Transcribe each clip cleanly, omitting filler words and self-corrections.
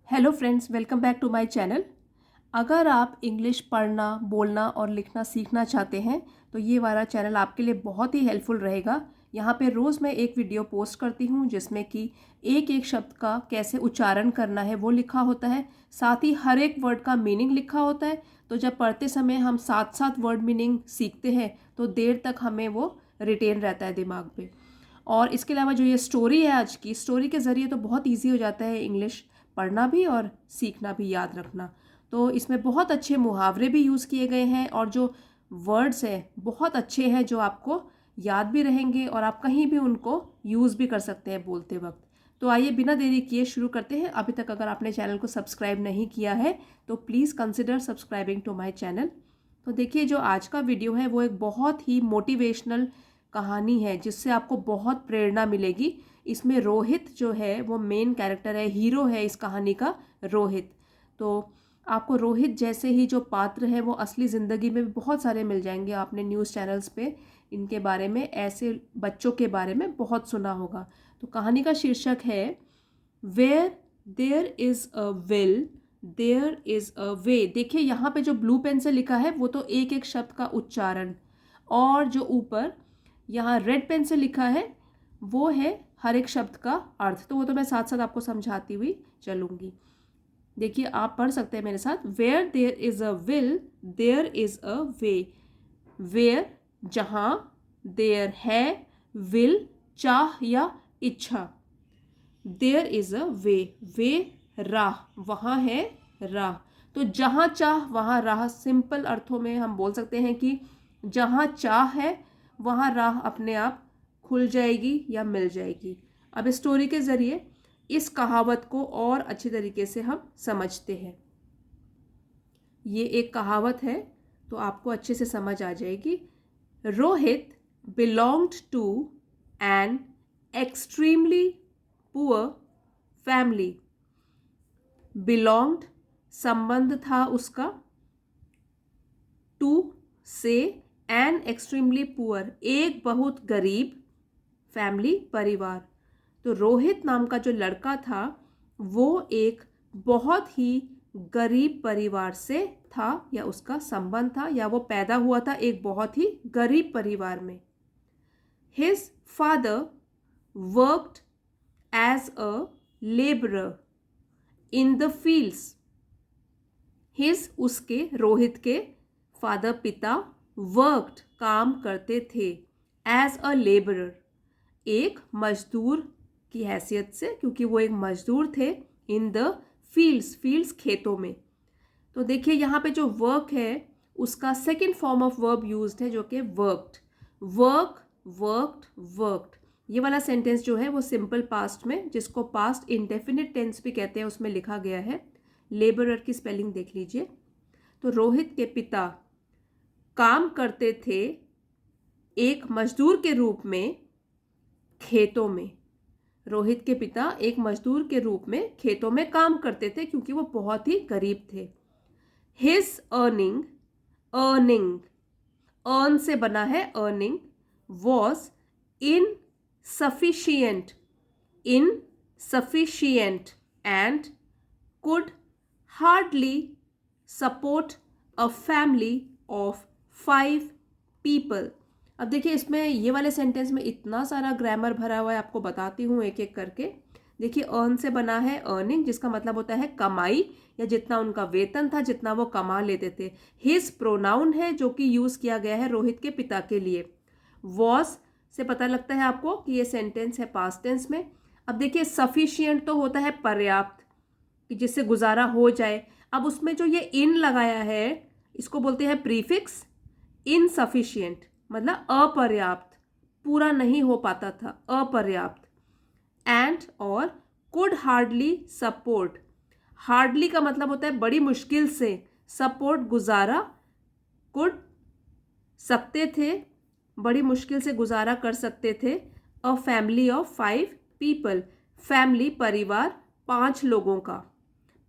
Hello friends, welcome back to my channel. अगर आप English पढ़ना, बोलना और लिखना सीखना चाहते हैं तो ये वाला चैनल आपके लिए बहुत ही हेल्पफुल रहेगा। यहाँ पे रोज़ मैं एक वीडियो पोस्ट करती हूँ जिसमें कि एक एक शब्द का कैसे उच्चारण करना है वो लिखा होता है, साथ ही हर एक वर्ड का मीनिंग लिखा होता है। तो जब पढ़ते समय हम साथ साथ वर्ड मीनिंग सीखते हैं तो देर तक हमें वो रिटेन रहता है दिमाग पे। और इसके अलावा जो ये स्टोरी है, आज की स्टोरी के ज़रिए तो बहुत ईजी हो जाता है इंग्लिश पढ़ना भी और सीखना भी, याद रखना। तो इसमें बहुत अच्छे मुहावरे भी यूज़ किए गए हैं और जो वर्ड्स हैं बहुत अच्छे हैं जो आपको याद भी रहेंगे और आप कहीं भी उनको यूज़ भी कर सकते हैं बोलते वक्त। तो आइए बिना देरी किए शुरू करते हैं। अभी तक अगर आपने चैनल को सब्सक्राइब नहीं किया है तो please consider subscribing to my channel. तो देखिए, जो आज का वीडियो है वो एक बहुत ही मोटिवेशनल कहानी है जिससे आपको बहुत प्रेरणा मिलेगी। इसमें रोहित जो है वो मेन कैरेक्टर है, हीरो है इस कहानी का, रोहित। तो आपको रोहित जैसे ही जो पात्र है वो असली ज़िंदगी में भी बहुत सारे मिल जाएंगे। आपने न्यूज़ चैनल्स पे इनके बारे में, ऐसे बच्चों के बारे में बहुत सुना होगा। तो कहानी का शीर्षक है where there is a will there is a way. देखिए, यहाँ पे जो ब्लू पेन से लिखा है वो तो एक एक शब्द का उच्चारण, और जो ऊपर यहाँ रेड पेन से लिखा है वो है हर एक शब्द का अर्थ। तो वो तो मैं साथ साथ आपको समझाती हुई चलूँगी। देखिए, आप पढ़ सकते हैं मेरे साथ। Where there is a will there is a way. Where जहाँ, देयर है, विल चाह या इच्छा, देयर इज़ अ वे, वे राह, वहाँ है राह। तो जहाँ चाह वहाँ राह, सिंपल अर्थों में हम बोल सकते हैं कि जहाँ चाह है वहाँ राह अपने आप खुल जाएगी या मिल जाएगी। अब स्टोरी के ज़रिए इस कहावत को और अच्छी तरीके से हम समझते हैं। ये एक कहावत है तो आपको अच्छे से समझ आ जाएगी। Rohit belonged to an extremely poor family. Belonged संबंध था उसका, टू से, एन एक्सट्रीमली पुअर एक बहुत गरीब, फैमिली परिवार। तो रोहित नाम का जो लड़का था वो एक बहुत ही गरीब परिवार से था, या उसका संबंध था, या वो पैदा हुआ था एक बहुत ही गरीब परिवार में। His father worked as a labourer in the fields. His उसके, रोहित के फादर पिता, वर्कड काम करते थे, एज अ लेबरर एक मजदूर की हैसियत से, क्योंकि वो एक मजदूर थे, इन द फील्ड्स, फील्ड्स खेतों में। तो देखिए, यहाँ पे जो वर्क है उसका second form of verb used है जो कि वर्कड। Work, worked, worked. ये वाला सेंटेंस जो है वो सिंपल पास्ट में, जिसको पास्ट इंडेफिनिट टेंस भी कहते हैं, उसमें लिखा गया है। लेबरर की स्पेलिंग देख लीजिए। तो रोहित के पिता काम करते थे एक मजदूर के रूप में खेतों में। रोहित के पिता एक मजदूर के रूप में खेतों में काम करते थे क्योंकि वो बहुत ही गरीब थे। हिज अर्निंग, अर्निंग, अर्न से बना है earning, was in sufficient, in sufficient and could hardly support a family of 5 people। अब देखिए, इसमें ये वाले सेंटेंस में इतना सारा ग्रामर भरा हुआ है, आपको बताती हूँ एक एक करके। देखिए, अर्न से बना है अर्निंग, जिसका मतलब होता है कमाई, या जितना उनका वेतन था, जितना वो कमा लेते थे। हिज प्रोनाउन है जो कि यूज़ किया गया है रोहित के पिता के लिए। वॉज से पता लगता है आपको कि ये सेंटेंस है पास्ट टेंस में। अब देखिए, सफिशिएंट तो होता है पर्याप्त, कि जिससे गुजारा हो जाए। अब उसमें जो ये इन लगाया है इसको बोलते हैं प्रीफिक्स। इनसफिशिएंट मतलब अपर्याप्त, पूरा नहीं हो पाता था, अपर्याप्त। एंड और कुड हार्डली सपोर्ट, हार्डली का मतलब होता है बड़ी मुश्किल से, सपोर्ट गुजारा, कुड सकते थे, बड़ी मुश्किल से गुजारा कर सकते थे। A family of 5 people, family परिवार 5 लोगों का।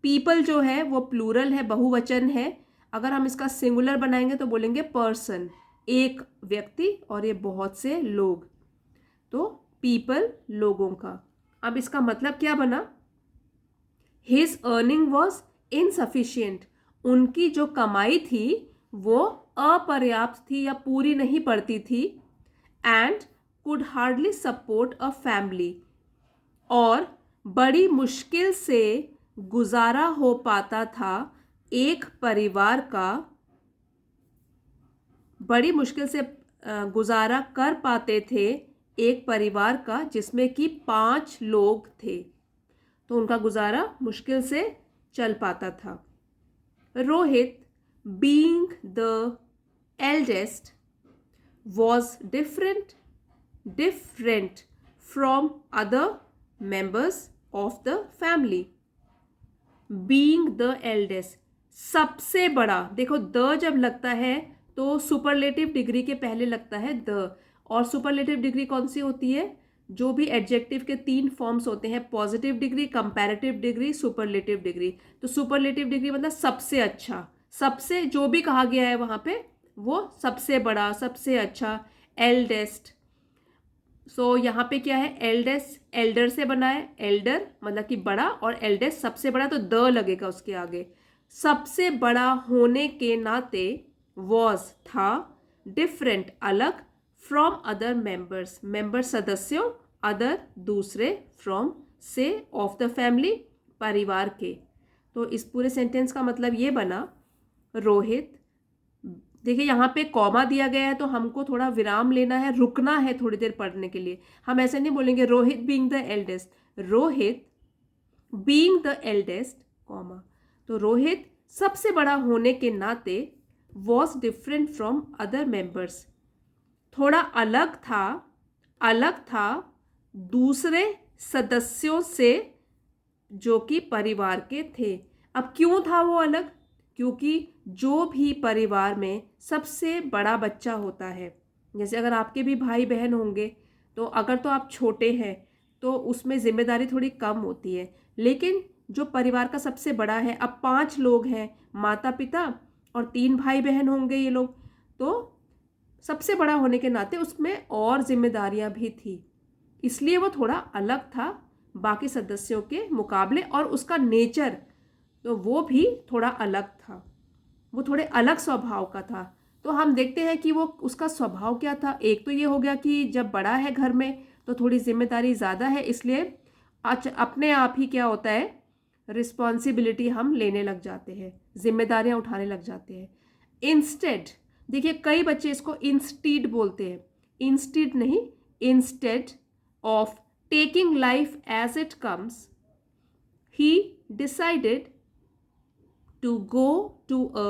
पीपल जो है वो प्लूरल है, बहुवचन है। अगर हम इसका सिंगुलर बनाएंगे तो बोलेंगे पर्सन, एक व्यक्ति, और ये बहुत से लोग। तो पीपल लोगों का। अब इसका मतलब क्या बना? हिज अर्निंग वॉज इनसफिशियंट, उनकी जो कमाई थी वो अपर्याप्त थी या पूरी नहीं पड़ती थी। And could hardly support a family, और बड़ी मुश्किल से गुजारा हो पाता था एक परिवार का, बड़ी मुश्किल से गुजारा कर पाते थे एक परिवार का जिसमें कि 5 लोग थे, तो उनका गुजारा मुश्किल से चल पाता था। Rohit, being the eldest, was different from other members of the family. Being the eldest, सबसे बड़ा, देखो द जब लगता है तो सुपरलेटिव डिग्री के पहले लगता है द, और सुपरलेटिव डिग्री कौन सी होती है? जो भी एडजेक्टिव के 3 फॉर्म्स होते हैं, positive degree, comparative degree, superlative degree. तो सुपरलेटिव डिग्री मतलब सबसे अच्छा, सबसे जो भी कहा गया है वहाँ पे वो सबसे बड़ा, सबसे अच्छा, एल्डेस्ट। सो यहाँ पे क्या है? एल्डेस्ट एल्डर से बना है, एल्डर मतलब कि बड़ा, और एल्डेस्ट सबसे बड़ा, तो द लगेगा उसके आगे। सबसे बड़ा होने के नाते वॉज था, डिफरेंट अलग, फ्रॉम अदर मेंबर्स मेंबर सदस्यों, अदर दूसरे, फ्रॉम से, ऑफ द फैमिली परिवार के। तो इस पूरे सेंटेंस का मतलब ये बना, रोहित, देखिए यहाँ पे कॉमा दिया गया है तो हमको थोड़ा विराम लेना है, रुकना है थोड़ी देर पढ़ने के लिए। हम ऐसे नहीं बोलेंगे Rohit being the eldest, Rohit being the eldest comma, तो रोहित सबसे बड़ा होने के नाते was different from other members, थोड़ा अलग था दूसरे सदस्यों से जो कि परिवार के थे। अब क्यों था वो अलग? क्योंकि जो भी परिवार में सबसे बड़ा बच्चा होता है, जैसे अगर आपके भी भाई बहन होंगे, तो अगर तो आप छोटे हैं तो उसमें जिम्मेदारी थोड़ी कम होती है, लेकिन जो परिवार का सबसे बड़ा है, अब 5 लोग हैं, माता पिता और 3 भाई बहन होंगे ये लोग, तो सबसे बड़ा होने के नाते उसमें और जिम्मेदारियां भी थी, इसलिए वो थोड़ा अलग था बाकी सदस्यों के मुकाबले, और उसका नेचर तो वो भी थोड़ा अलग था, वो थोड़े अलग स्वभाव का था। तो हम देखते हैं कि वो उसका स्वभाव क्या था। एक तो ये हो गया कि जब बड़ा है घर में तो थोड़ी जिम्मेदारी ज़्यादा है, इसलिए अपने आप ही क्या होता है, रिस्पॉन्सिबिलिटी हम लेने लग जाते हैं, जिम्मेदारियां उठाने लग जाते हैं। इंस्टेड, देखिए कई बच्चे इसको इंस्टीड बोलते हैं, इंस्टीड नहीं, instead of taking life as it comes, he decided to go to a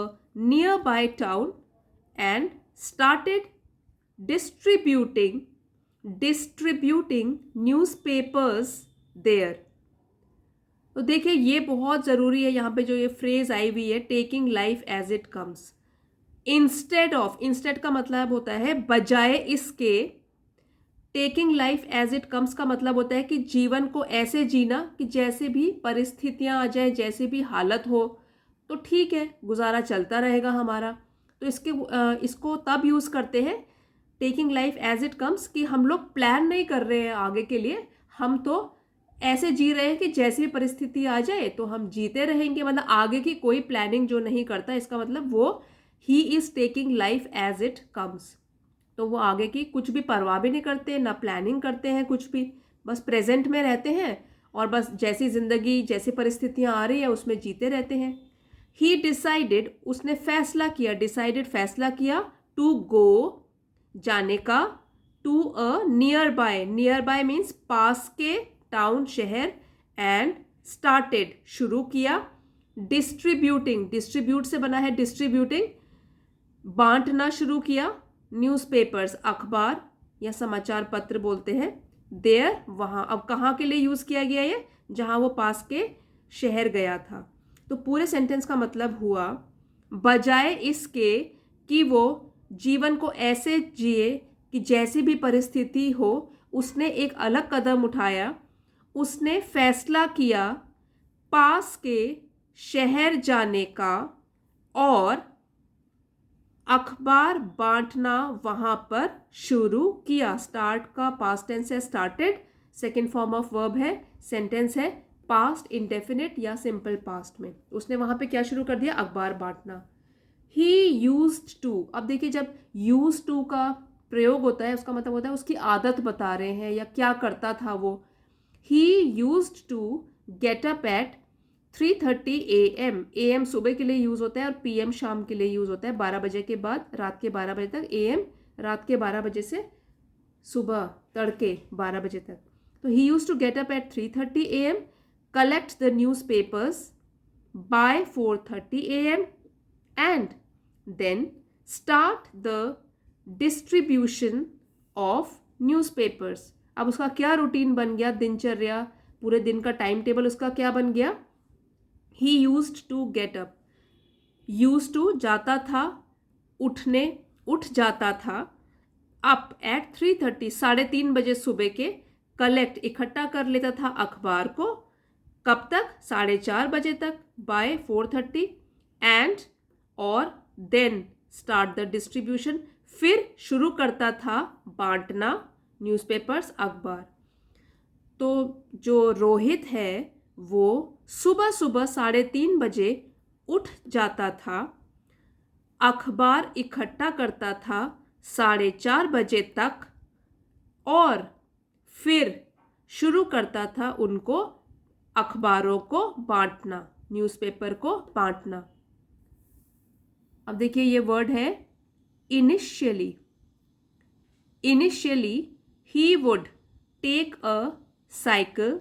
nearby town and started distributing newspapers there. तो देखिए ये बहुत ज़रूरी है, यहाँ पे जो ये फ्रेज आई हुई है, taking life as it comes, instead of, instead का मतलब होता है बजाय इसके, taking life as it comes का मतलब होता है कि जीवन को ऐसे जीना कि जैसे भी परिस्थितियां आ जाए, जैसे भी हालत हो, तो ठीक है, गुजारा चलता रहेगा हमारा। तो इसको तब यूज़ करते हैं, taking life as it comes, कि हम लोग प्लान नहीं कर रहे हैं आगे के लिए, हम तो ऐसे जी रहे हैं कि जैसी भी परिस्थिति आ जाए तो हम जीते रहेंगे, मतलब आगे की कोई प्लानिंग जो नहीं करता, इसका मतलब वो he is taking life as it comes. तो वो आगे की कुछ भी परवाह भी नहीं करते, ना प्लानिंग करते हैं कुछ भी, बस प्रेजेंट में रहते हैं और बस जैसी ज़िंदगी, जैसी परिस्थितियां आ रही है उसमें जीते रहते हैं। ही डिसाइडेड, उसने फैसला किया, डिसाइडेड फैसला किया, टू गो जाने का, to a nearby, nearby means पास के, टाउन शहर, एंड स्टार्टेड शुरू किया, डिस्ट्रीब्यूटिंग, डिस्ट्रीब्यूट से बना है डिस्ट्रीब्यूटिंग, बांटना शुरू किया, न्यूज़पेपर्स अखबार या समाचार पत्र बोलते हैं, देयर वहाँ। अब कहाँ के लिए यूज़ किया गया ये? जहाँ वो पास के शहर गया था। तो पूरे सेंटेंस का मतलब हुआ, बजाय इसके कि वो जीवन को ऐसे जिए कि जैसी भी परिस्थिति हो, उसने एक अलग कदम उठाया, उसने फैसला किया पास के शहर जाने का और अखबार बांटना वहाँ पर शुरू किया। स्टार्ट का पास्ट टेंस है started, second form of verb है, सेंटेंस है पास्ट इंडेफिनिट या सिंपल पास्ट में। उसने वहाँ पे क्या शुरू कर दिया, अखबार बांटना। ही यूज्ड टू, अब देखिए जब यूज्ड टू का प्रयोग होता है उसका मतलब होता है उसकी आदत बता रहे हैं या क्या करता था वो। He used to get up at 3:30 AM। AM सुबह के लिए यूज़ होता है और PM शाम के लिए यूज़ होता है, 12 बजे के बाद रात के 12 बजे तक। AM रात के 12 बजे से सुबह तड़के 12 बजे तक। तो he used to get up at 3:30 AM, collect the newspapers by 4:30 AM and then start the distribution of newspapers. अब उसका क्या रूटीन बन गया, दिनचर्या, पूरे दिन का टाइम टेबल उसका क्या बन गया। He used to get up, use to जाता था, उठने, उठ जाता था, अप एट 3:30 3:30 बजे सुबह के, कलेक्ट इकट्ठा कर लेता था अखबार को, कब तक, 4:30 बजे तक, बाय 4:30 एंड और देन स्टार्ट द डिस्ट्रीब्यूशन, फिर शुरू करता था बांटना न्यूज़पेपर्स, अखबार। तो जो रोहित है वो सुबह सुबह 3:30 बजे उठ जाता था, अखबार इकट्ठा करता था 4:30 बजे तक और फिर शुरू करता था उनको अखबारों को बांटना, न्यूज़पेपर को बांटना। अब देखिए ये वर्ड है initially. Initially he would take a cycle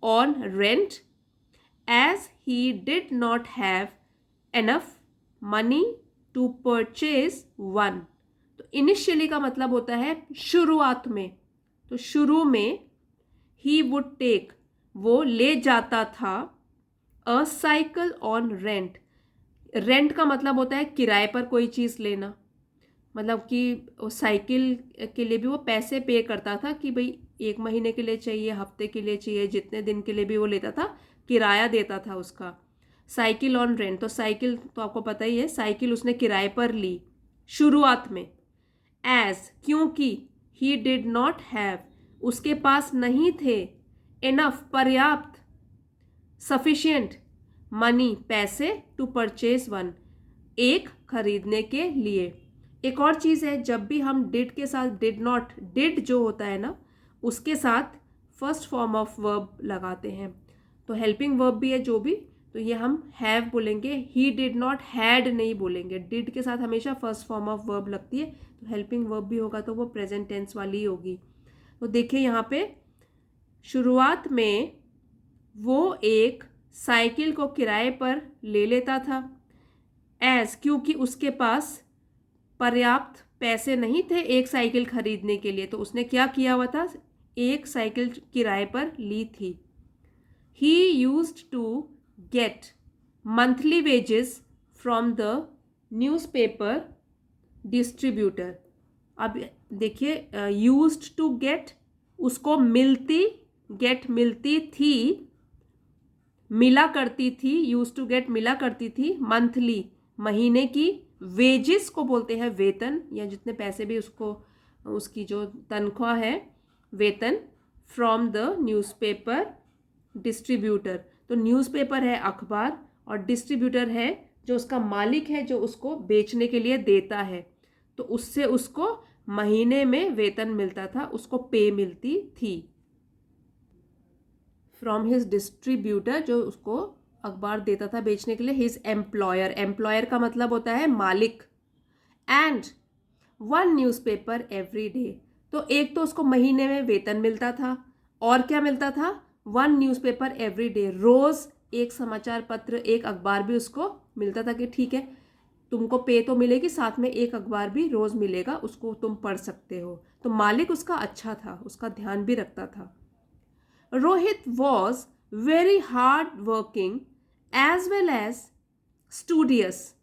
on rent as he did not have enough money to purchase one। तो इनिशियली का मतलब होता है शुरुआत में। तो शुरू में he would take, वो ले जाता था, a cycle on rent। Rent का मतलब होता है किराए पर कोई चीज़ लेना, मतलब कि वो साइकिल के लिए भी वो पैसे पे करता था कि भाई 1 महीने के लिए चाहिए, हफ्ते के लिए चाहिए, जितने दिन के लिए भी वो लेता था, किराया देता था उसका। साइकिल ऑन रेंट, तो साइकिल तो आपको पता ही है, साइकिल उसने किराए पर ली शुरुआत में। एज, क्योंकि, ही डिड नॉट हैव, उसके पास नहीं थे, इनफ, पर्याप्त, सफिशिएंट, मनी, पैसे, टू परचेज वन, एक खरीदने के लिए। एक और चीज़ है, जब भी हम डिड के साथ डिड नॉट, डिड जो होता है ना उसके साथ फर्स्ट फॉर्म ऑफ वर्ब लगाते हैं, तो हेल्पिंग वर्ब भी है जो भी, तो ये हम हैव बोलेंगे, ही डिड नॉट हैड नहीं बोलेंगे। डिड के साथ हमेशा फर्स्ट फॉर्म ऑफ वर्ब लगती है, तो हेल्पिंग वर्ब भी होगा तो वो प्रेजेंट टेंस वाली ही होगी। तो देखिए यहाँ पे शुरुआत में वो एक साइकिल को किराए पर ले लेता था, एज, क्योंकि उसके पास पर्याप्त पैसे नहीं थे एक साइकिल खरीदने के लिए, तो उसने क्या किया हुआ था, एक साइकिल किराए पर ली थी। He used to get monthly wages from the newspaper distributor. अब देखिए यूज्ड टू गेट, उसको मिलती, गेट मिलती थी, मिला करती थी, यूज टू गेट मिला करती थी, मंथली महीने की, वेजेस को बोलते हैं वेतन या जितने पैसे भी उसको, उसकी जो तनख्वाह है, वेतन, फ्रॉम द न्यूज़पेपर डिस्ट्रीब्यूटर। तो न्यूज़पेपर है अखबार और डिस्ट्रीब्यूटर है जो उसका मालिक है, जो उसको बेचने के लिए देता है, तो उससे उसको महीने में वेतन मिलता था, उसको पे मिलती थी। फ्रॉम हिज डिस्ट्रीब्यूटर, जो उसको अखबार देता था बेचने के लिए, हिज एम्प्लॉयर, एम्प्लॉयर का मतलब होता है मालिक, एंड 1 न्यूज़पेपर एवरी डे। तो एक तो उसको महीने में वेतन मिलता था और क्या मिलता था, 1 न्यूज़पेपर एवरी डे, रोज़ एक समाचार पत्र, एक अखबार भी उसको मिलता था कि ठीक है तुमको पे तो मिलेगी, साथ में एक अखबार भी रोज़ मिलेगा, उसको तुम पढ़ सकते हो। तो मालिक उसका अच्छा था, उसका ध्यान भी रखता था। Rohit was very hard working as well as studious.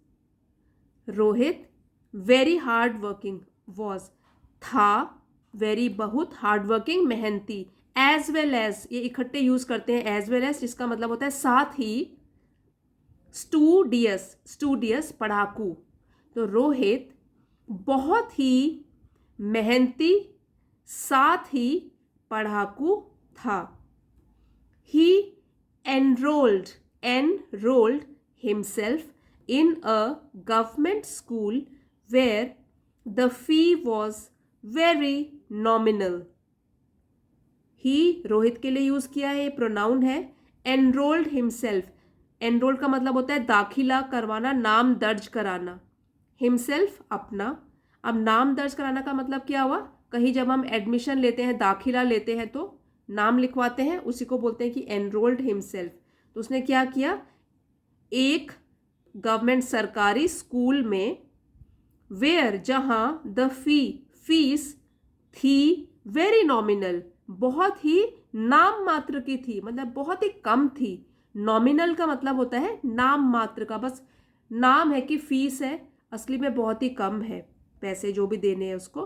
Rohit very hard working, was था, वेरी बहुत, हार्ड वर्किंग मेहनती, एज वेल एज ये इकट्ठे यूज करते हैं, एज वेल एज जिसका मतलब होता है साथ ही, स्टूडियस, स्टूडियस पढ़ाकू। तो रोहित बहुत ही मेहनती साथ ही पढ़ाकू था। ही enrolled himself in a government school where the fee was very nominal. ही रोहित के लिए यूज किया है, प्रोनाउन है. एनरोल्ड हिमसेल्फ, एनरोल्ड का मतलब होता है दाखिला करवाना, नाम दर्ज कराना. हिमसेल्फ अपना. अब नाम दर्ज कराना का मतलब क्या हुआ? कहीं जब हम एडमिशन लेते हैं, दाखिला लेते हैं तो नाम लिखवाते हैं, उसी को बोलते हैं कि एनरोल्ड हिमसेल्फ. तो उसने क्या किया? एक गवर्नमेंट सरकारी स्कूल में, वेयर जहां द फीस थी वेरी नॉमिनल, बहुत ही नाम मात्र की थी, मतलब बहुत ही कम थी. नॉमिनल का मतलब होता है नाम मात्र का, बस नाम है कि फीस है, असली में बहुत ही कम है पैसे जो भी देने हैं उसको.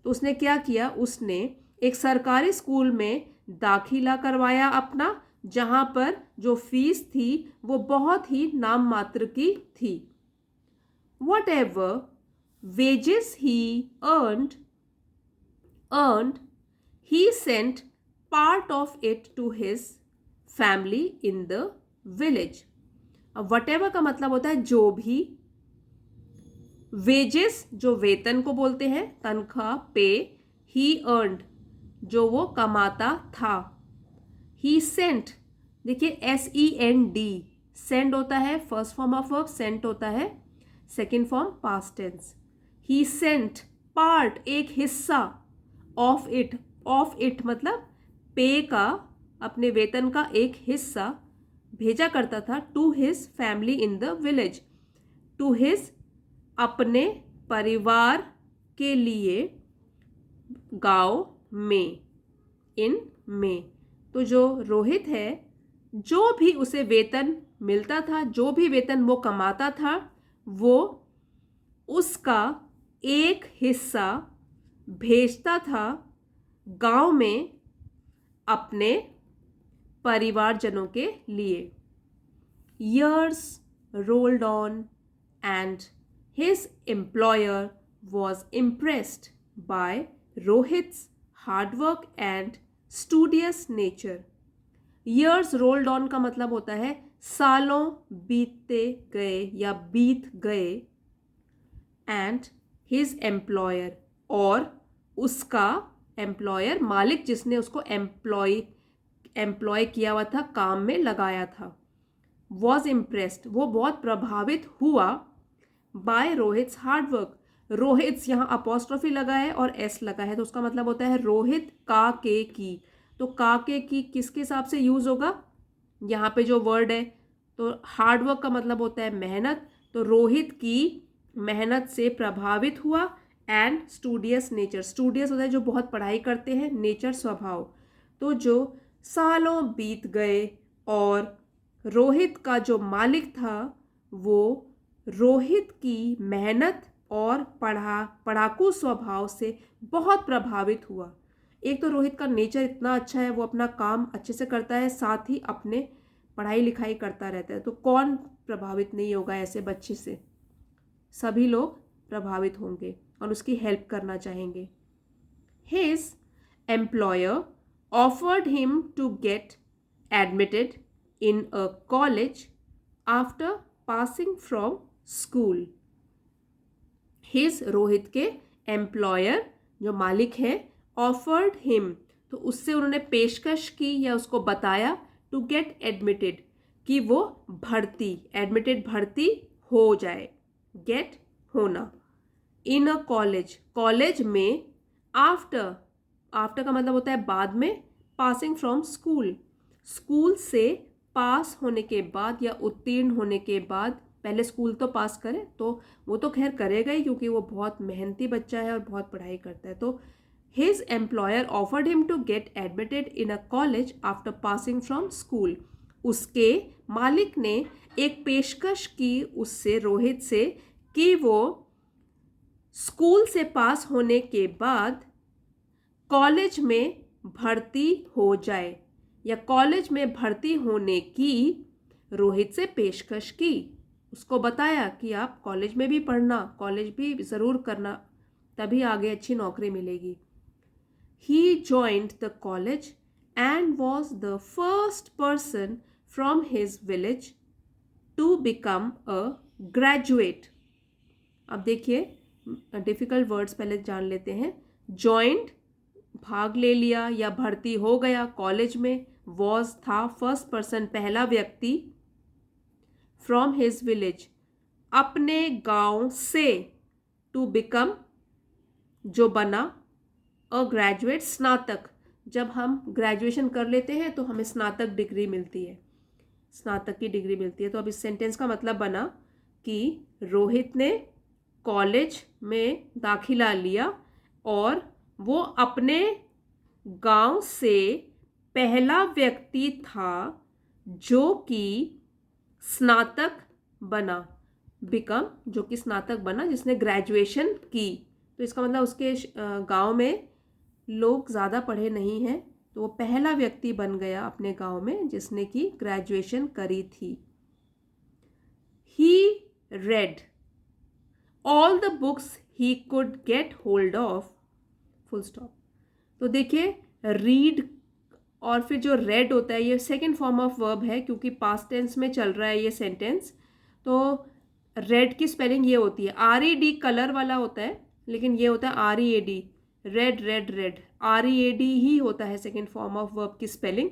तो उसने क्या किया? उसने एक सरकारी स्कूल में दाखिला करवाया अपना, जहां पर जो फीस थी वो बहुत ही नाम मात्र की थी. Whatever wages he earned, he sent part of it to his family in the village. अब whatever का मतलब होता है जो भी. wages जो वेतन को बोलते हैं, तनख्वाह, पे. he earned जो वो कमाता था. he sent, देखिए SEND, सेंड होता है first form of verb, sent होता है second form past tense. He sent part, एक हिस्सा, ऑफ इट मतलब पे का, अपने वेतन का एक हिस्सा भेजा करता था. To his family in the village, to his अपने परिवार के लिए, गांव में, इन में. तो जो रोहित है, जो भी उसे वेतन मिलता था, जो भी वेतन वो कमाता था, वो उसका एक हिस्सा भेजता था गांव में अपने परिवारजनों के लिए. Years rolled on and his employer was impressed by Rohit's hard work and studious nature. Years rolled on का मतलब होता है सालों बीतते गए या बीत गए. एंड हिज एम्प्लॉयर, और उसका एम्प्लॉयर, मालिक जिसने उसको एम्प्लॉय किया हुआ था, काम में लगाया था. वॉज इम्प्रेस्ड, वो बहुत प्रभावित हुआ. बाय रोहित्स हार्ड वर्क, रोहित्स यहाँ अपॉस्ट्रोफी लगा है और एस लगा है, तो उसका मतलब होता है रोहित का के की. तो का के की किसके हिसाब से यूज होगा? यहाँ पे जो वर्ड है, तो हार्ड वर्क का मतलब होता है मेहनत, तो रोहित की मेहनत से प्रभावित हुआ. एंड स्टूडियस नेचर, स्टूडियस होता है जो बहुत पढ़ाई करते हैं, नेचर स्वभाव. तो जो सालों बीत गए और रोहित का जो मालिक था वो रोहित की मेहनत और पढ़ाकू स्वभाव से बहुत प्रभावित हुआ. एक तो रोहित का नेचर इतना अच्छा है, वो अपना काम अच्छे से करता है, साथ ही अपने पढ़ाई लिखाई करता रहता है. तो कौन प्रभावित नहीं होगा ऐसे बच्चे से? सभी लोग प्रभावित होंगे और उसकी हेल्प करना चाहेंगे. His employer offered him to get admitted in a college after passing from school. His, Rohit के एम्प्लॉयर जो मालिक है, ऑफर्ड हिम, तो उससे उन्होंने पेशकश की या उसको बताया, टू गेट एडमिटेड, कि वो भर्ती, एडमिटेड भर्ती हो जाए, गेट होना, इन अ कॉलेज, कॉलेज में, आफ्टर, आफ्टर का मतलब होता है बाद में, पासिंग फ्रॉम स्कूल, स्कूल से पास होने के बाद या उत्तीर्ण होने के बाद. पहले स्कूल तो पास करे, तो वो तो खैर करेगा ही क्योंकि वो बहुत मेहनती बच्चा है और बहुत पढ़ाई करता है. तो his employer offered him to get admitted in a college after passing from school. उसके मालिक ने एक पेशकश की उससे, रोहित से, कि वो स्कूल से पास होने के बाद कॉलेज में भर्ती हो जाए, या कॉलेज में भर्ती होने की रोहित से पेशकश की. उसको बताया कि आप कॉलेज में भी पढ़ना, कॉलेज भी ज़रूर करना, तभी आगे अच्छी नौकरी मिलेगी. He joined the college and was the first person from his village to become a graduate. अब देखिए डिफिकल्ट वर्ड्स पहले जान लेते हैं। जॉइंट भाग ले लिया या भर्ती हो गया कॉलेज में। वॉज था फर्स्ट पर्सन पहला व्यक्ति। फ्रॉम हिज विलेज अपने गांव से। टू बिकम जो बना। अ ग्रेजुएट स्नातक, जब हम ग्रेजुएशन कर लेते हैं तो हमें स्नातक डिग्री मिलती है, स्नातक की डिग्री मिलती है। तो अब इस सेंटेंस का मतलब बना कि रोहित ने कॉलेज में दाखिला लिया और वो अपने गांव से पहला व्यक्ति था जो कि स्नातक बना। बिकम जो कि स्नातक बना, जिसने ग्रेजुएशन की। तो इसका मतलब उसके गांव में लोग ज़्यादा पढ़े नहीं हैं, तो वो पहला व्यक्ति बन गया अपने गांव में जिसने कि ग्रेजुएशन करी थी। He read all the books he could get hold of. Full stop. तो देखिए रीड और फिर जो रेड होता है ये सेकेंड फॉर्म ऑफ वर्ब है, क्योंकि पास्ट टेंस में चल रहा है ये सेंटेंस। तो रेड की स्पेलिंग ये होती है, RED कलर वाला होता है, लेकिन ये होता है READ, red red red. READ ही होता है सेकेंड फॉर्म ऑफ वर्ब की स्पेलिंग।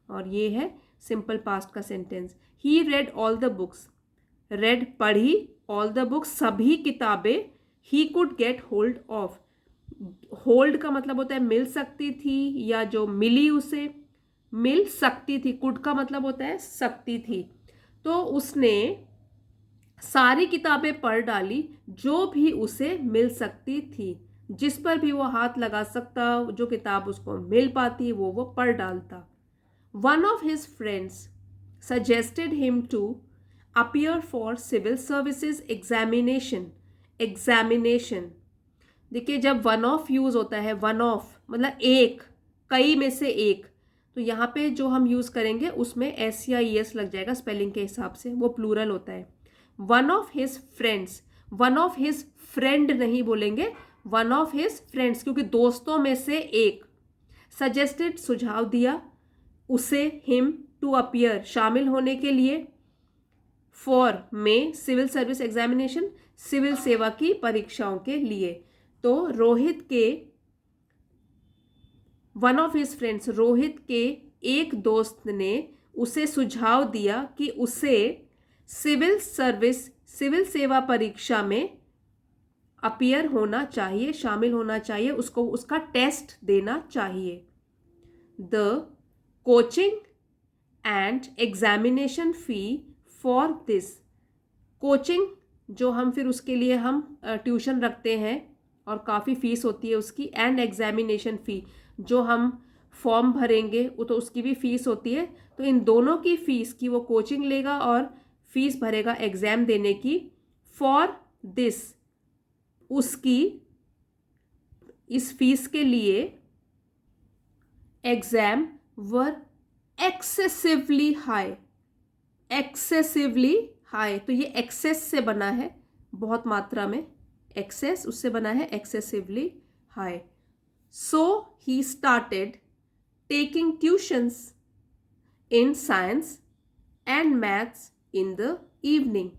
और ये है सिंपल पास्ट का sentence. He read all the books, red पढ़ी, ऑल द बुक्स सभी किताबें, ही could get hold of. Hold का मतलब होता है मिल सकती थी या जो मिली उसे मिल सकती थी। कुड का मतलब होता है सकती थी। तो उसने सारी किताबें पढ़ डाली जो भी उसे मिल सकती थी, जिस पर भी वो हाथ लगा सकता, जो किताब उसको मिल पाती वो पढ़ डालता। One of his friends suggested him to appear for civil services examination. Examination देखिए जब वन ऑफ यूज होता है, वन ऑफ मतलब एक, कई में से एक, तो यहाँ पे जो हम यूज करेंगे उसमें S या ES लग जाएगा स्पेलिंग के हिसाब से, वो प्लूरल होता है। One of his friends, one of his friend नहीं बोलेंगे, वन ऑफ हिज फ्रेंड्स, क्योंकि दोस्तों में से एक। सजेस्टेड सुझाव दिया उसे, हिम टू अपीयर शामिल होने के लिए, फॉर में सिविल सर्विस एग्जामिनेशन सिविल सेवा की परीक्षाओं के लिए। तो रोहित के one of his friends, Rohit के एक दोस्त ने उसे सुझाव दिया कि उसे सिविल सेवा परीक्षा में अपीयर होना चाहिए, शामिल होना चाहिए, उसको उसका टेस्ट देना चाहिए। The coaching and examination fee for this. Coaching जो हम फिर उसके लिए हम ट्यूशन रखते हैं और काफ़ी फीस होती है उसकी, एंड एग्जामिनेशन फ़ी जो हम फॉर्म भरेंगे वो तो उसकी भी फीस होती है। तो इन दोनों की फीस की वो कोचिंग लेगा और फीस भरेगा एग्ज़ाम देने की। फॉर दिस उसकी इस फीस के लिए एग्ज़ाम वर एक्सेसिवली हाई। एक्सेसिवली हाई, तो ये एक्सेस से बना है, बहुत मात्रा में, एक्सेस उससे बना है excessively high. So he started taking tuitions in science and maths in the evening.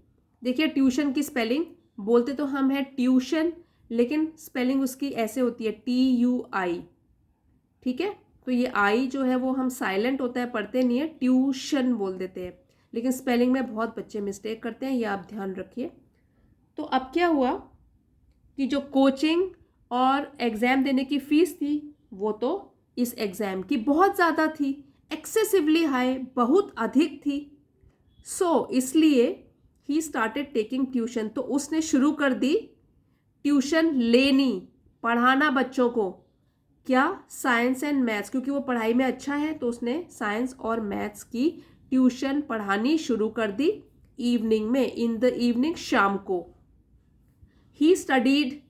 देखिए ट्यूशन की स्पेलिंग बोलते तो हम है ट्यूशन, लेकिन स्पेलिंग उसकी ऐसे होती है TUI, ठीक है। तो ये आई जो है वो हम साइलेंट होता है, पढ़ते नहीं है, ट्यूशन बोल देते हैं, लेकिन स्पेलिंग में बहुत बच्चे मिस्टेक करते हैं, ये आप ध्यान रखिए। तो अब क्या हुआ कि जो कोचिंग और एग्ज़ाम देने की फ़ीस थी वो तो इस एग्ज़ाम की बहुत ज़्यादा थी, एक्सेसिवली हाई, बहुत अधिक थी। सो इसलिए ही स्टार्टेड टेकिंग ट्यूशन, तो उसने शुरू कर दी ट्यूशन लेनी, पढ़ाना बच्चों को। क्या? साइंस एंड मैथ्स, क्योंकि वो पढ़ाई में अच्छा है तो उसने साइंस और मैथ्स की ट्यूशन पढ़ानी शुरू कर दी इवनिंग में, इन द इवनिंग, शाम को। He studied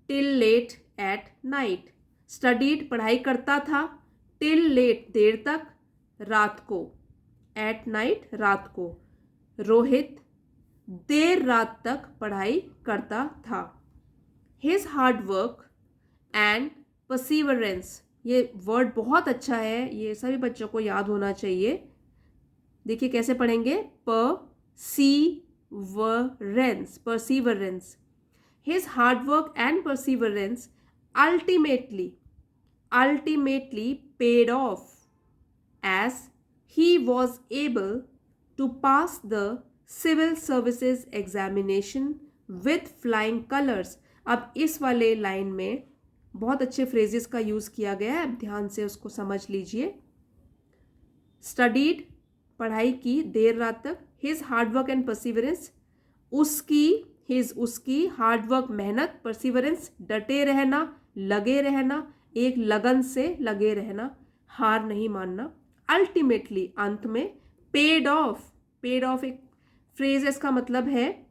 till late at night. Studied पढ़ाई करता था, टिल लेट देर तक, रात को, एट नाइट रात को। रोहित देर रात तक पढ़ाई करता था। His hard work and perseverance, ये वर्ड बहुत अच्छा है, ये सभी बच्चों को याद होना चाहिए। देखिए कैसे पढ़ेंगे, perseverance, perseverance. His hard work and perseverance ultimately paid off as he was able to pass the civil services examination with flying colors. अब इस वाले लाइन में बहुत अच्छे फ्रेजेस का यूज किया गया है, अब ध्यान से उसको समझ लीजिए. स्टडीड, पढ़ाई की देर रात तक. हिज हार्डवर्क एंड परसिवरेंस, उसकी हार्डवर्क मेहनत, परसिवरेंस डटे रहना, लगे रहना, एक लगन से लगे रहना, हार नहीं मानना. अल्टीमेटली, अंत में. पेड ऑफ एक फ्रेज है, इसका मतलब है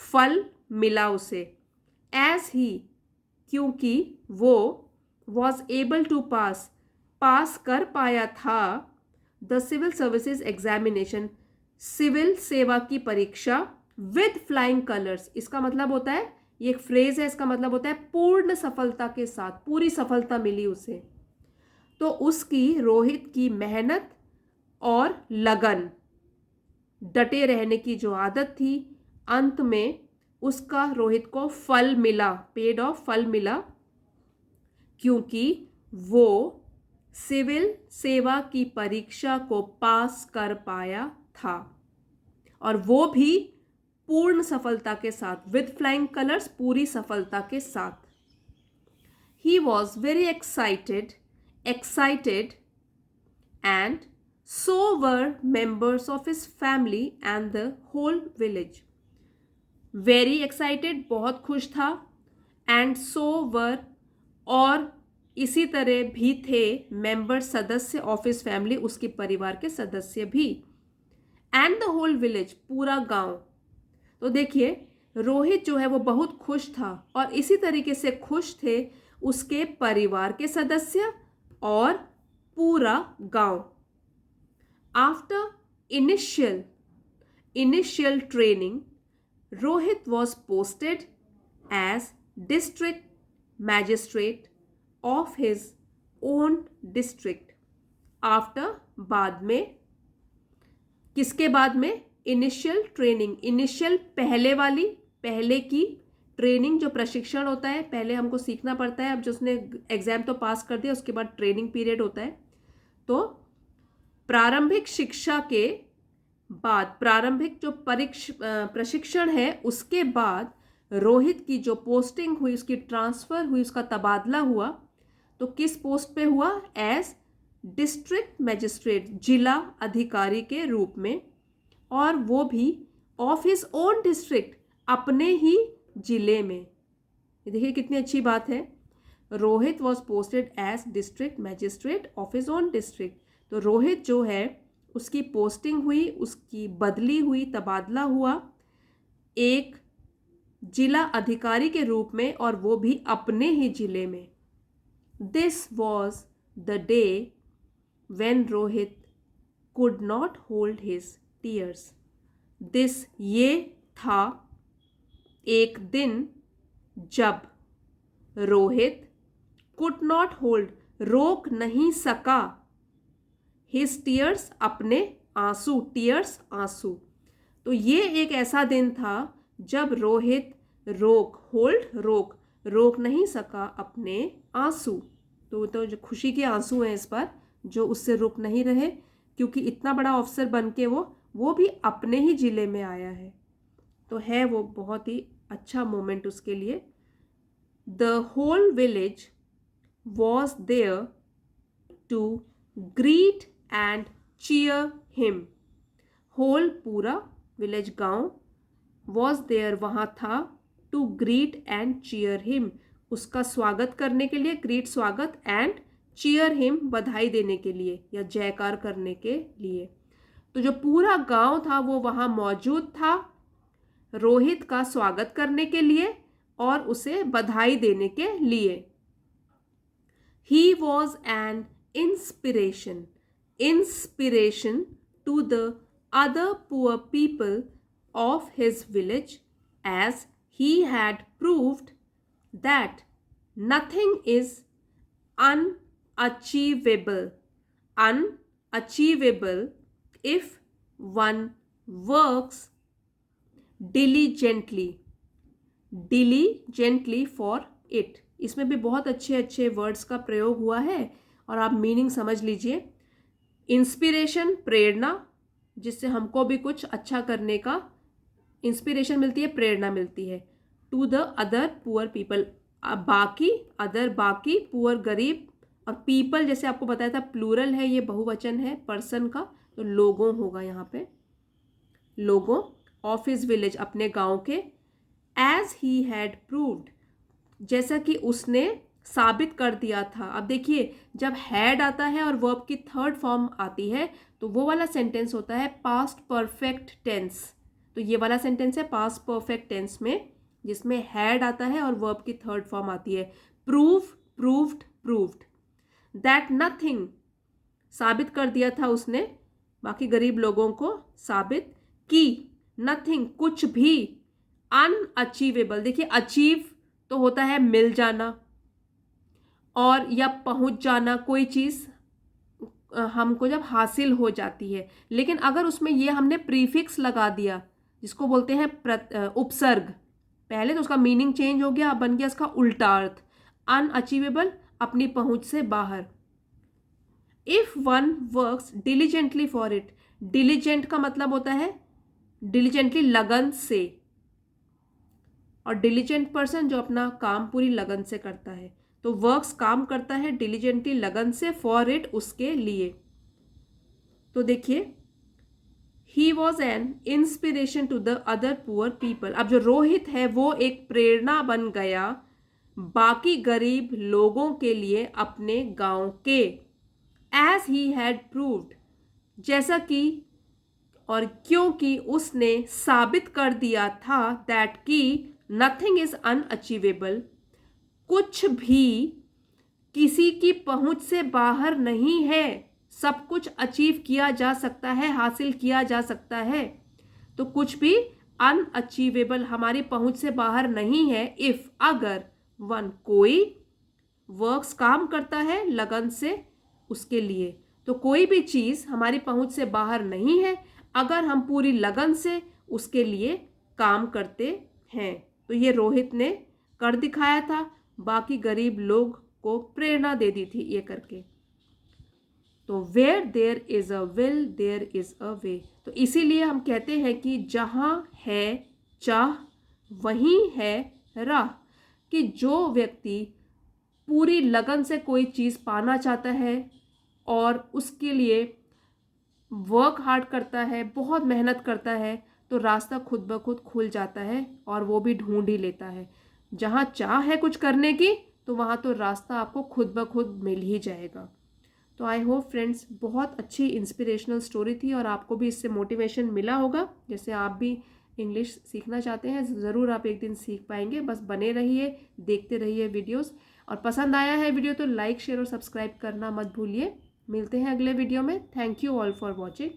फल मिला उसे. एज ही, क्योंकि वो, वॉज एबल टू पास कर पाया था द सिविल सर्विसेज एग्जामिनेशन, सिविल सेवा की परीक्षा, विद फ्लाइंग कलर्स. इसका मतलब होता है, ये एक फ्रेज है, इसका मतलब होता है पूर्ण सफलता के साथ, पूरी सफलता मिली उसे. तो उसकी, रोहित की मेहनत और लगन, डटे रहने की जो आदत थी, अंत में उसका, रोहित को फल मिला, पेड ऑफ, फल मिला, क्योंकि वो सिविल सेवा की परीक्षा को पास कर पाया था, और वो भी पूर्ण सफलता के साथ, विद फ्लाइंग कलर्स, पूरी सफलता के साथ. He was very excited and so were members of his family and the whole village. Very excited, बहुत खुश था, and so were, और इसी तरह भी थे, मेंबर, सदस्य, ऑफ हिज फैमिली, उसके परिवार के सदस्य भी, एंड द होल विलेज, पूरा गांव. तो देखिए, रोहित जो है वो बहुत खुश था, और इसी तरीके से खुश थे उसके परिवार के सदस्य और पूरा गांव. After initial training, Rohit was posted as district magistrate of his own district. After, बाद में, किसके बाद में, इनिशियल ट्रेनिंग, इनिशियल पहले की ट्रेनिंग, जो प्रशिक्षण होता है, पहले हमको सीखना पड़ता है. अब जो उसने एग्जाम तो पास कर दिया, उसके बाद ट्रेनिंग पीरियड होता है. तो प्रारंभिक शिक्षा के बाद, प्रारंभिक जो प्रशिक्षण है, उसके बाद रोहित की जो पोस्टिंग हुई, उसकी ट्रांसफर हुई, उसका तबादला हुआ. तो किस पोस्ट पे हुआ, एज डिस्ट्रिक्ट मैजिस्ट्रेट, जिला अधिकारी के रूप में, और वो भी ऑफ हिज ओन डिस्ट्रिक्ट, अपने ही जिले में. देखिए कितनी अच्छी बात है. Rohit was posted as district magistrate of his own district. तो रोहित जो है, उसकी पोस्टिंग हुई, उसकी बदली हुई, तबादला हुआ एक जिला अधिकारी के रूप में, और वो भी अपने ही जिले में. This was the day when Rohit could not hold his tears. This, ये था एक दिन जब रोहित कुड नॉट होल्ड, रोक नहीं सका, हिज टीयर्स, अपने आंसू, टीयर्स, आंसू. तो ये एक ऐसा दिन था जब रोहित रोक नहीं सका अपने आंसू. तो जो खुशी के आंसू हैं इस पर, जो उससे रुक नहीं रहे, क्योंकि इतना बड़ा ऑफिसर बन के वो भी अपने ही जिले में आया है. तो है वो बहुत ही अच्छा मोमेंट उसके लिए. The whole village was there to greet and cheer him. Whole, पूरा, विलेज, गांव, वॉज देयर, वहाँ था, to greet and cheer him, उसका स्वागत करने के लिए, ग्रीट स्वागत, एंड चीयर हिम, बधाई देने के लिए या जयकार करने के लिए. तो जो पूरा गांव था वो वहाँ मौजूद था रोहित का स्वागत करने के लिए और उसे बधाई देने के लिए. He was an inspiration to the other poor people of his village, as he had proved that nothing is unachievable if one works diligently for it. इसमें भी बहुत अच्छे अच्छे वर्ड्स का प्रयोग हुआ है और आप मीनिंग समझ लीजिए। इंस्पिरेशन, प्रेरणा, जिससे हमको भी कुछ अच्छा करने का इंस्पिरेशन मिलती है, प्रेरणा मिलती है। To the other poor people, बाकी, अदर बाकी, पुअर गरीब, और पीपल जैसे आपको बताया था प्लूरल है, ये बहुवचन है पर्सन का, तो लोगों होगा यहाँ पे, लोगों। ऑफ हिज विलेज, अपने गांव के। एज ही हैड प्रूव्ड, जैसा कि उसने साबित कर दिया था। अब देखिए जब हैड आता है और वर्ब की थर्ड फॉर्म आती है तो वो वाला सेंटेंस होता है पास्ट परफेक्ट टेंस। तो ये वाला सेंटेंस है पास्ट परफेक्ट टेंस में, जिसमें हैड आता है और वर्ब की थर्ड फॉर्म आती है। Prove, proved, proved. That nothing, साबित कर दिया था उसने बाकी गरीब लोगों को, साबित की। नथिंग, कुछ भी। अनअचीवेबल, देखिए अचीव तो होता है मिल जाना और या पहुंच जाना, कोई चीज़ हमको जब हासिल हो जाती है। लेकिन अगर उसमें ये हमने प्रीफिक्स लगा दिया जिसको बोलते हैं उपसर्ग, पहले तो उसका मीनिंग चेंज हो गया, अब बन गया उसका उल्टा अर्थ। अनअचीवेबल, अपनी पहुंच से बाहर। If one works diligently for it, diligent का मतलब होता है डिलीजेंटली, लगन से, और डिलीजेंट पर्सन जो अपना काम पूरी लगन से करता है। तो वर्क्स काम करता है डिलीजेंटली, लगन से, फॉर इट, उसके लिए। तो देखिए he was an inspiration to the other poor people. अब जो रोहित है वो एक प्रेरणा बन गया बाकी गरीब लोगों के लिए अपने गांव के। एज ही हैड प्रूव्ड, जैसा कि और क्योंकि उसने साबित कर दिया था, दैट की नथिंग इज अनअचीवेबल, कुछ भी किसी की पहुंच से बाहर नहीं है, सब कुछ अचीव किया जा सकता है, हासिल किया जा सकता है। तो कुछ भी अनअचीवेबल, हमारी पहुंच से बाहर नहीं है। इफ, अगर, वन, कोई, वर्क्स, काम करता है लगन से, उसके लिए। तो कोई भी चीज़ हमारी पहुंच से बाहर नहीं है अगर हम पूरी लगन से उसके लिए काम करते हैं। तो ये रोहित ने कर दिखाया था, बाकी गरीब लोग को प्रेरणा दे दी थी ये करके। तो where there is a will there is a way. तो इसीलिए हम कहते हैं कि जहाँ है चाह वहीं है राह, कि जो व्यक्ति पूरी लगन से कोई चीज़ पाना चाहता है और उसके लिए वर्क हार्ड करता है, बहुत मेहनत करता है, तो रास्ता खुद ब खुद खुल जाता है और वो भी ढूंढ ही लेता है। जहाँ चाह है कुछ करने की तो वहाँ तो रास्ता आपको खुद ब खुद मिल ही जाएगा। तो आई होप फ्रेंड्स बहुत अच्छी इंस्पिरेशनल स्टोरी थी और आपको भी इससे मोटिवेशन मिला होगा। जैसे आप भी इंग्लिश सीखना चाहते हैं ज़रूर आप एक दिन सीख पाएंगे। बस बने रहिए, देखते रहिए वीडियोस, और पसंद आया है वीडियो तो लाइक, शेयर और सब्सक्राइब करना मत भूलिए। मिलते हैं अगले वीडियो में। Thank you all for watching.